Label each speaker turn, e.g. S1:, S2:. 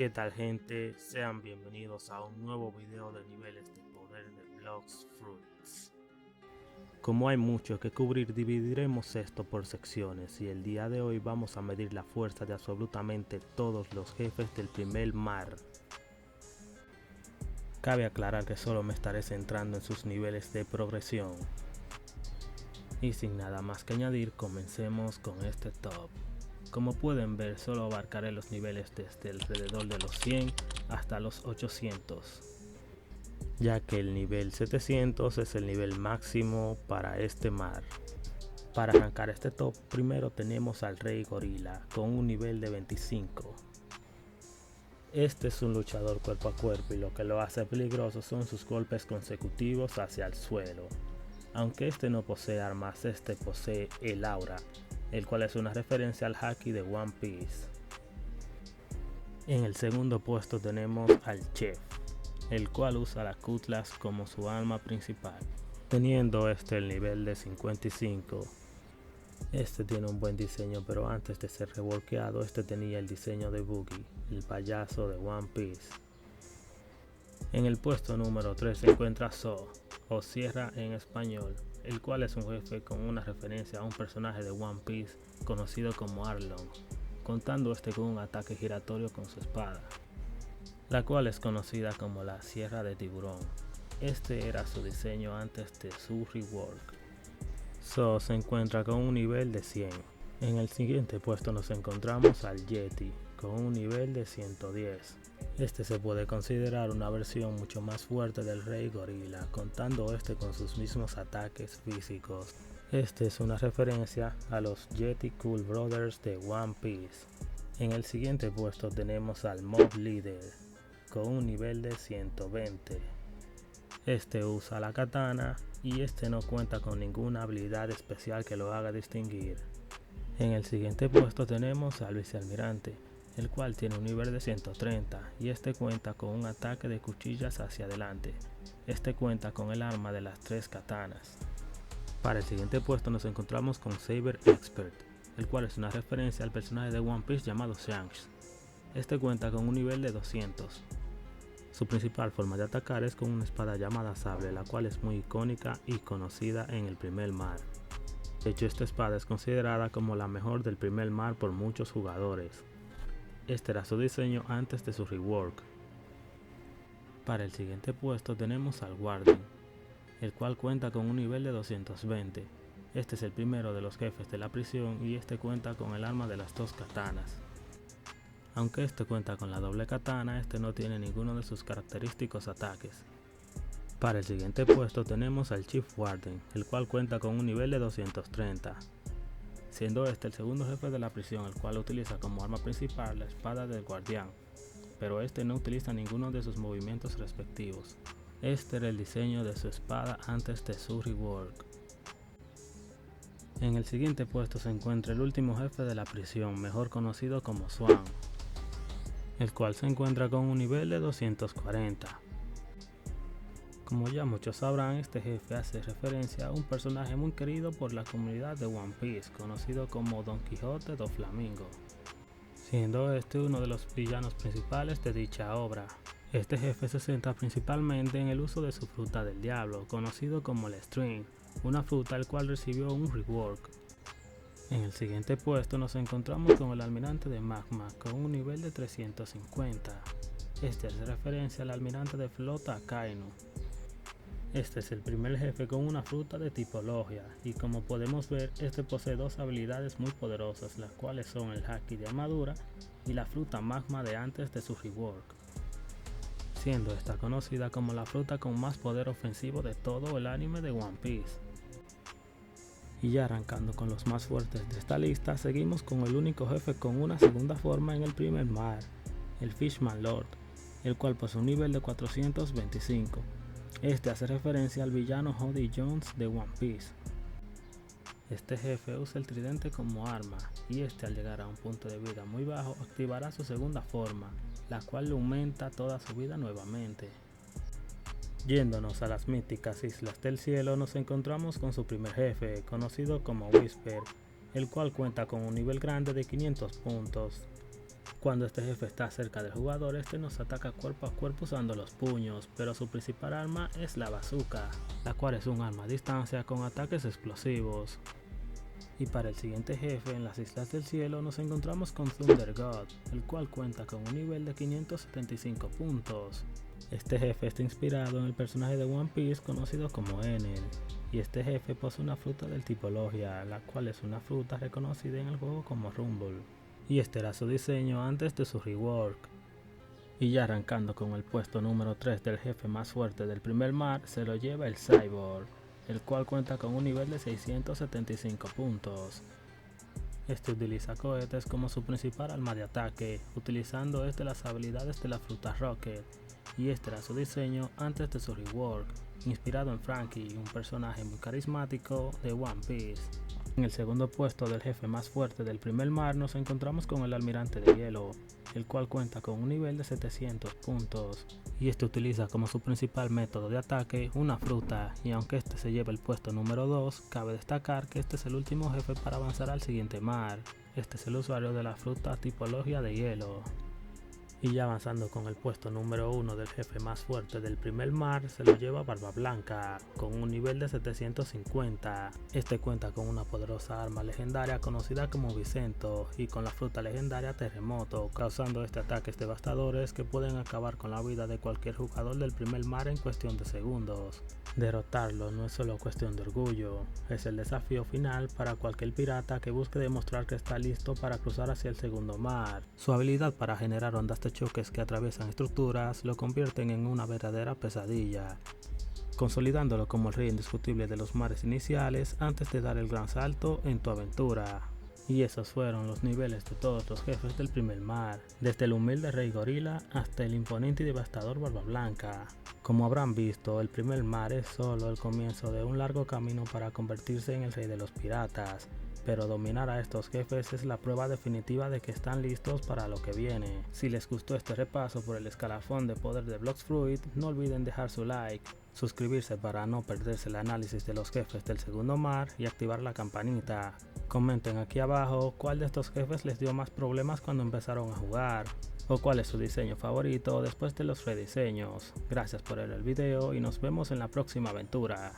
S1: ¿Qué tal, gente? Sean bienvenidos a un nuevo video de niveles de poder de Blox Fruits. Como hay mucho que cubrir, dividiremos esto por secciones y el día de hoy vamos a medir la fuerza de absolutamente todos los jefes del primer mar. Cabe aclarar que solo me estaré centrando en sus niveles de progresión. Y sin nada más que añadir, comencemos con este top. Como pueden ver, solo abarcaré los niveles desde alrededor de los 100 hasta los 800, ya que el nivel 700 es el nivel máximo para este mar. Para arrancar este top, primero tenemos al Rey Gorila con un nivel de 25. Este es un luchador cuerpo a cuerpo y lo que lo hace peligroso son sus golpes consecutivos hacia el suelo. Aunque este no posee armas, este posee el aura, el cual es una referencia al haki de One Piece. En el segundo puesto tenemos al Chef, el cual usa la Cutlass como su arma principal, teniendo este el nivel de 55. Este tiene un buen diseño, pero antes de ser reworkeado, este tenía el diseño de Boogie, el payaso de One Piece. En el puesto número 3 se encuentra Zo, o Sierra en español, el cual es un jefe con una referencia a un personaje de One Piece conocido como Arlong, contando este con un ataque giratorio con su espada, la cual es conocida como la Sierra de Tiburón. Este era su diseño antes de su rework. Zo se encuentra con un nivel de 100. En el siguiente puesto nos encontramos al Yeti, con un nivel de 110. Este se puede considerar una versión mucho más fuerte del Rey Gorila, contando este con sus mismos ataques físicos. Este es una referencia a los Yeti Cool Brothers de One Piece. En el siguiente puesto tenemos al Mob Leader, con un nivel de 120. Este usa la katana y este no cuenta con ninguna habilidad especial que lo haga distinguir. En el siguiente puesto tenemos al Vicealmirante, el cual tiene un nivel de 130 y este cuenta con un ataque de cuchillas hacia adelante. Este cuenta con el arma de las 3 katanas. Para el siguiente puesto nos encontramos con Saber Expert, el cual es una referencia al personaje de One Piece llamado Shanks. Este cuenta con un nivel de 200. Su principal forma de atacar es con una espada llamada sable, la cual es muy icónica y conocida en el primer mar. De hecho, esta espada es considerada como la mejor del primer mar por muchos jugadores. Este era su diseño antes de su rework. Para el siguiente puesto tenemos al Guardian, el cual cuenta con un nivel de 220. Este es el primero de los jefes de la prisión y este cuenta con el arma de las 2 katanas. Aunque este cuenta con la doble katana, este no tiene ninguno de sus característicos ataques. Para el siguiente puesto tenemos al Chief Warden, el cual cuenta con un nivel de 230, siendo este el segundo jefe de la prisión, el cual utiliza como arma principal la espada del guardián, pero este no utiliza ninguno de sus movimientos respectivos. Este era el diseño de su espada antes de su rework. En el siguiente puesto se encuentra el último jefe de la prisión, mejor conocido como Swan, el cual se encuentra con un nivel de 240. Como ya muchos sabrán, este jefe hace referencia a un personaje muy querido por la comunidad de One Piece, conocido como Don Quijote do Flamingo, siendo este uno de los villanos principales de dicha obra. Este jefe se centra principalmente en el uso de su fruta del diablo, conocido como el String, una fruta el cual recibió un rework. En el siguiente puesto nos encontramos con el Almirante de Magma, con un nivel de 350. Este hace referencia al almirante de flota Akainu. Este es el primer jefe con una fruta de tipo Logia, y como podemos ver, este posee dos habilidades muy poderosas, las cuales son el haki de armadura y la fruta magma de antes de su rework, siendo esta conocida como la fruta con más poder ofensivo de todo el anime de One Piece. Y ya arrancando con los más fuertes de esta lista, seguimos con el único jefe con una segunda forma en el primer mar, el Fishman Lord, el cual posee un nivel de 425. Este hace referencia al villano Jody Jones de One Piece. Este jefe usa el tridente como arma, y este al llegar a un punto de vida muy bajo activará su segunda forma, la cual le aumenta toda su vida nuevamente. Yéndonos a las míticas Islas del Cielo, nos encontramos con su primer jefe, conocido como Whisper, el cual cuenta con un nivel grande de 500 puntos. Cuando este jefe está cerca del jugador, este nos ataca cuerpo a cuerpo usando los puños, pero su principal arma es la bazooka, la cual es un arma a distancia con ataques explosivos. Y para el siguiente jefe en las Islas del Cielo nos encontramos con Thunder God, el cual cuenta con un nivel de 575 puntos. Este jefe está inspirado en el personaje de One Piece conocido como Enel, y este jefe posee una fruta del tipo Logia, la cual es una fruta reconocida en el juego como Rumble, y este era su diseño antes de su rework. Y ya arrancando con el puesto número 3 del jefe más fuerte del primer mar, se lo lleva el Cyborg, el cual cuenta con un nivel de 675 puntos. Este utiliza cohetes como su principal arma de ataque, utilizando las habilidades de la fruta Rocket, y este era su diseño antes de su rework, inspirado en Franky, un personaje muy carismático de One Piece. En el segundo puesto del jefe más fuerte del primer mar nos encontramos con el Almirante de Hielo, el cual cuenta con un nivel de 700 puntos, y este utiliza como su principal método de ataque una fruta, y aunque este se lleva el puesto número 2, cabe destacar que este es el último jefe para avanzar al siguiente mar. Este es el usuario de la fruta tipología de hielo. Y ya avanzando con el puesto número 1 del jefe más fuerte del primer mar, se lo lleva Barba Blanca, con un nivel de 750. Este cuenta con una poderosa arma legendaria conocida como Vicento, y con la fruta legendaria Terremoto, causando ataques devastadores que pueden acabar con la vida de cualquier jugador del primer mar en cuestión de segundos. Derrotarlo no es solo cuestión de orgullo, es el desafío final para cualquier pirata que busque demostrar que está listo para cruzar hacia el segundo mar. Su habilidad para generar ondas de choques que atraviesan estructuras lo convierten en una verdadera pesadilla, consolidándolo como el rey indiscutible de los mares iniciales antes de dar el gran salto en tu aventura. Y esos fueron los niveles de todos los jefes del primer mar, desde el humilde rey gorila hasta el imponente y devastador Barba Blanca. Como habrán visto, el primer mar es solo el comienzo de un largo camino para convertirse en el rey de los piratas, pero dominar a estos jefes es la prueba definitiva de que están listos para lo que viene. Si les gustó este repaso por el escalafón de poder de Blox Fruit, no olviden dejar su like, suscribirse para no perderse el análisis de los jefes del segundo mar y activar la campanita. Comenten aquí abajo cuál de estos jefes les dio más problemas cuando empezaron a jugar, o cuál es su diseño favorito después de los rediseños. Gracias por ver el video y nos vemos en la próxima aventura.